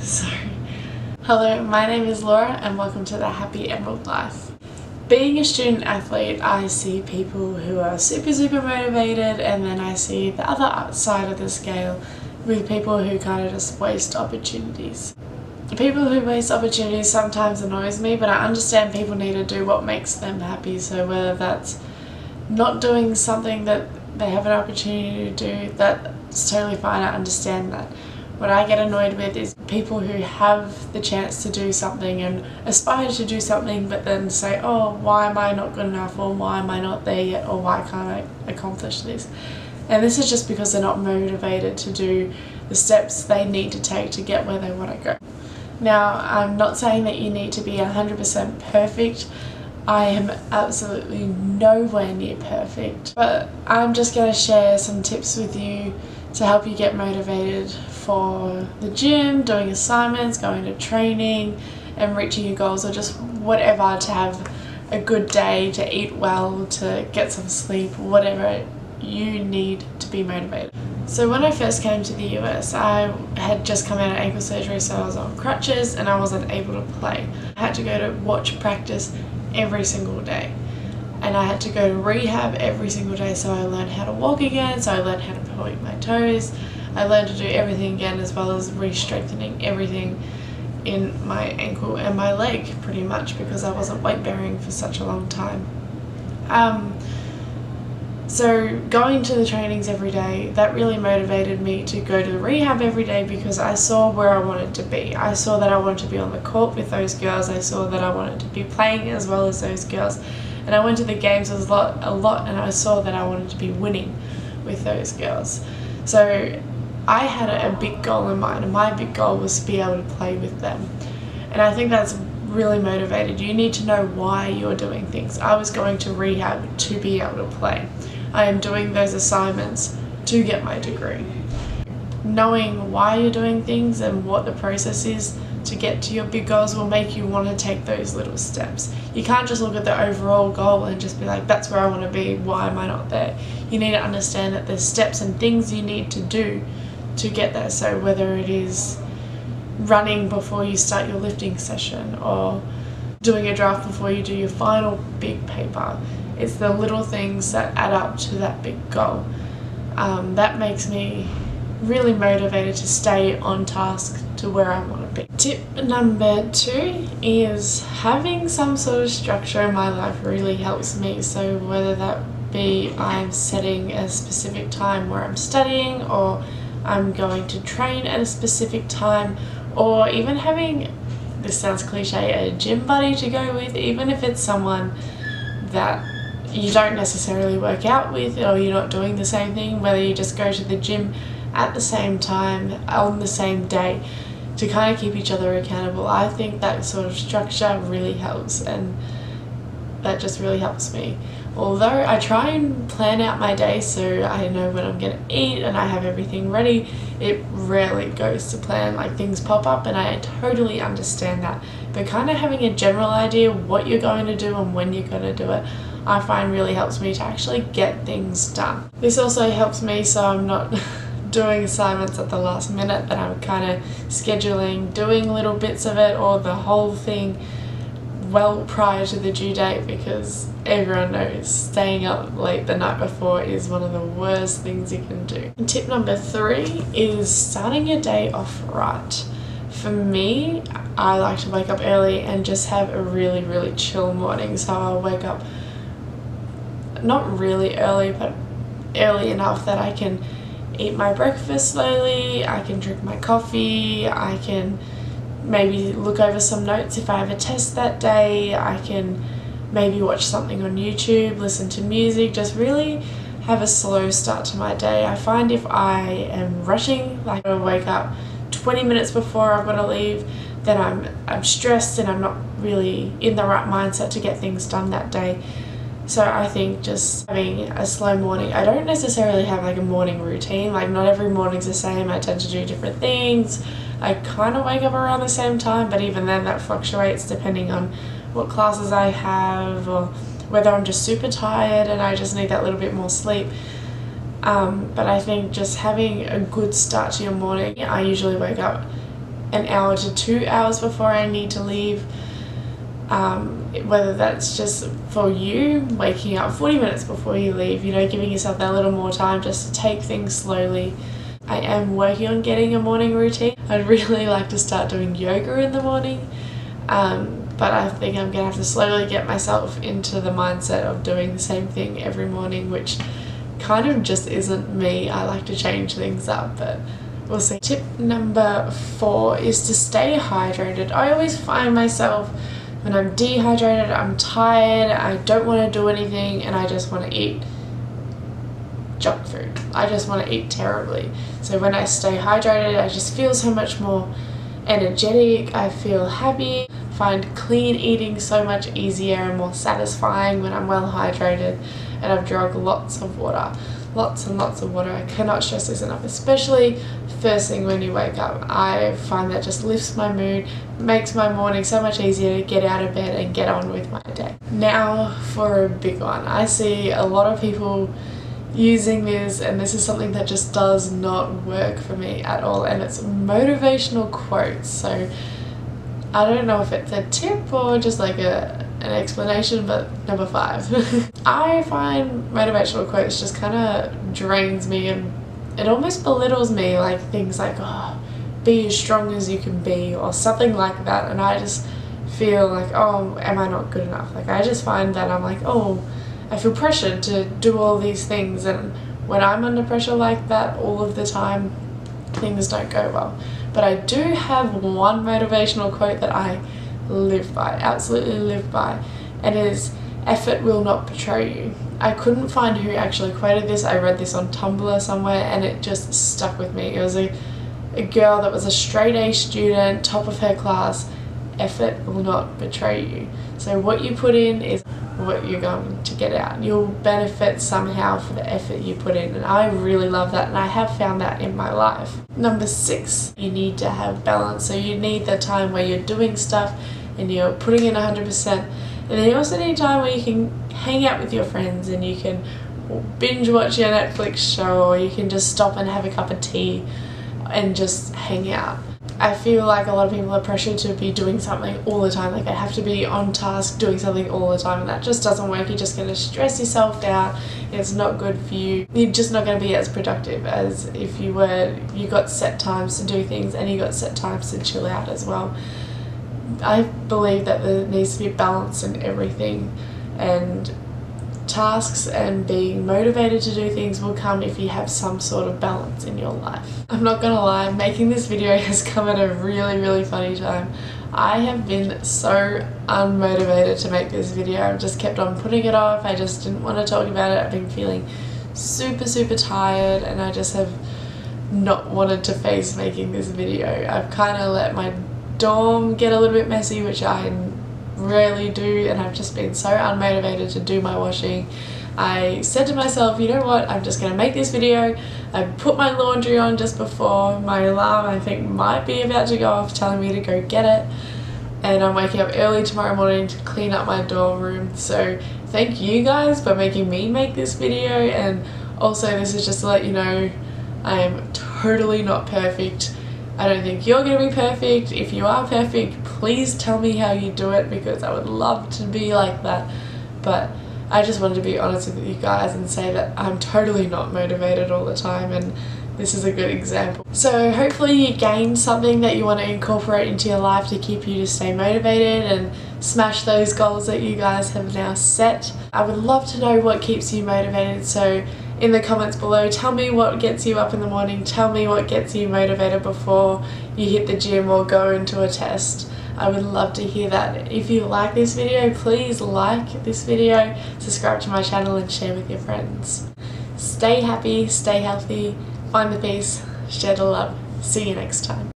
Sorry. Hello, my name is Laura and welcome to the Happy Emerald Life. Being a student athlete, I see people who are super motivated, and then I see the other side of the scale with people who kind of just waste opportunities. People who waste opportunities sometimes annoys me, but I understand people need to do what makes them happy. So whether that's not doing something that they have an opportunity to do, that's totally fine. I understand that. What I get annoyed with is people who have the chance to do something and aspire to do something, but then say, oh, why am I not good enough, or why am I not there yet, or why can't I accomplish this? And this is just because they're not motivated to do the steps they need to take to get where they want to go. Now, I'm not saying that you need to be 100% perfect. I am absolutely nowhere near perfect, but I'm just going to share some tips with you to help you get motivated for the gym, doing assignments, going to training and reaching your goals, or just whatever, to have a good day, to eat well, to get some sleep, whatever you need to be motivated. So when I first came to the US, I had just come out of ankle surgery, so I was on crutches and I wasn't able to play. I had to go to watch practice every single day, and I had to go to rehab every single day, so I learned how to walk again, so I learned how to point my toes, I learned to do everything again, as well as re-strengthening everything in my ankle and my leg, pretty much, because I wasn't weight bearing for such a long time. So going to the trainings every day, that really motivated me to go to the rehab every day, because I saw where I wanted to be. I saw that I wanted to be on the court with those girls. I saw that I wanted to be playing as well as those girls. And I went to the games a lot, and I saw that I wanted to be winning with those girls. So I had a big goal in mind, and my big goal was to be able to play with them. And I think that's really motivated. You need to know why you're doing things. I was going to rehab to be able to play. I am doing those assignments to get my degree. Knowing why you're doing things and what the process is to get to your big goals will make you want to take those little steps. You can't just look at the overall goal and just be like, that's where I want to be, why am I not there? You need to understand that there's steps and things you need to do to get there. So whether it is running before you start your lifting session, or doing a draft before you do your final big paper, it's the little things that add up to that big goal. That makes me really motivated to stay on task to where I want to be. Tip number 2 is having some sort of structure in my life really helps me. So whether that be I'm setting a specific time where I'm studying, or I'm going to train at a specific time, or even having, this sounds cliche, a gym buddy to go with, even if it's someone that you don't necessarily work out with, or you're not doing the same thing, whether you just go to the gym at the same time on the same day, to kind of keep each other accountable. I think that sort of structure really helps, and that just really helps me. Although I try and plan out my day so I know when I'm going to eat and I have everything ready, it rarely goes to plan. Like, things pop up and I totally understand that. But kind of having a general idea what you're going to do and when you're going to do it, I find really helps me to actually get things done. This also helps me so I'm not doing assignments at the last minute, that I'm kind of scheduling, doing little bits of it or the whole thing well prior to the due date, because everyone knows staying up late the night before is one of the worst things you can do. And tip number 3 is starting your day off right. For me, I like to wake up early and just have a really chill morning. So I'll wake up not really early, but early enough that I can eat my breakfast slowly, I can drink my coffee, I can maybe look over some notes if I have a test that day, I can maybe watch something on YouTube, listen to music, just really have a slow start to my day. I find if I am rushing, like I wake up 20 minutes before I've got to leave, then I'm stressed and I'm not really in the right mindset to get things done that day. So I think just having a slow morning, I don't necessarily have like a morning routine, like not every morning's the same. I tend to do different things. I kind of wake up around the same time, but even then that fluctuates depending on what classes I have, or whether I'm just super tired and I just need that little bit more sleep. But I think just having a good start to your morning, I usually wake up an hour to 2 hours before I need to leave. Whether that's just for you, waking up 40 minutes before you leave, you know, giving yourself that little more time just to take things slowly. I am working on getting a morning routine. I'd really like to start doing yoga in the morning, but I think I'm gonna have to slowly get myself into the mindset of doing the same thing every morning, which kind of just isn't me. I like to change things up, but we'll see. Tip number 4 is to stay hydrated. I always find myself when I'm dehydrated, I'm tired, I don't want to do anything, and I just want to eat junk food. I just want to eat terribly. So when I stay hydrated, I just feel so much more energetic, I feel happy, find clean eating so much easier and more satisfying when I'm well hydrated, and I've drunk lots of water. Lots and lots of water. I cannot stress this enough, especially first thing when you wake up. I find that just lifts my mood, makes my morning so much easier to get out of bed and get on with my day. Now for a big one. I see a lot of people using this, and this is something that just does not work for me at all, and it's motivational quotes. So I don't know if it's a tip or just like an explanation, but number 5. I find motivational quotes just kind of drains me, and it almost belittles me, like things like, oh, be as strong as you can be, or something like that, and I just feel like, oh, am I not good enough? Like I just find that I'm like, oh, I feel pressured to do all these things, and when I'm under pressure like that all of the time, things don't go well. But I do have one motivational quote that I live by, absolutely live by, and it is, effort will not betray you. I couldn't find who actually quoted this. I read this on Tumblr somewhere, and it just stuck with me. It was a girl that was a straight A student, top of her class. Effort will not betray you. So what you put in is what you're going to get out. You'll benefit somehow for the effort you put in, and I really love that, and I have found that in my life. Number 6, you need to have balance. So you need the time where you're doing stuff and you're putting in 100%, and then you also need time where you can hang out with your friends and you can binge watch your Netflix show, or you can just stop and have a cup of tea and just hang out. I feel like a lot of people are pressured to be doing something all the time, like they have to be on task doing something all the time, and that just doesn't work. You're just going to stress yourself out. It's not good for you. You're just not going to be as productive as if you got set times to do things and you got set times to chill out as well. I believe that there needs to be balance in everything, and tasks and being motivated to do things will come if you have some sort of balance in your life. I'm not gonna lie, making this video has come at a really funny time. I have been so unmotivated to make this video. I've just kept on putting it off. I just didn't want to talk about it. I've been feeling super tired, and I just have not wanted to face making this video. I've kind of let my dorm get a little bit messy, which I rarely do, and I've just been so unmotivated to do my washing. I said to myself, you know what, I'm just going to make this video. I put my laundry on just before my alarm, I think, might be about to go off telling me to go get it, and I'm waking up early tomorrow morning to clean up my dorm room. So thank you guys for making me make this video, and also this is just to let you know I am totally not perfect. I don't think you're going to be perfect. If you are perfect, please tell me how you do it, because I would love to be like that. But I just wanted to be honest with you guys and say that I'm totally not motivated all the time, and this is a good example. So hopefully you gained something that you want to incorporate into your life to keep you to stay motivated and smash those goals that you guys have now set. I would love to know what keeps you motivated, so in the comments below, tell me what gets you up in the morning, tell me what gets you motivated before you hit the gym or go into a test. I would love to hear that. If you like this video, please like this video, subscribe to my channel and share with your friends. Stay happy, stay healthy, find the peace, share the love. See you next time.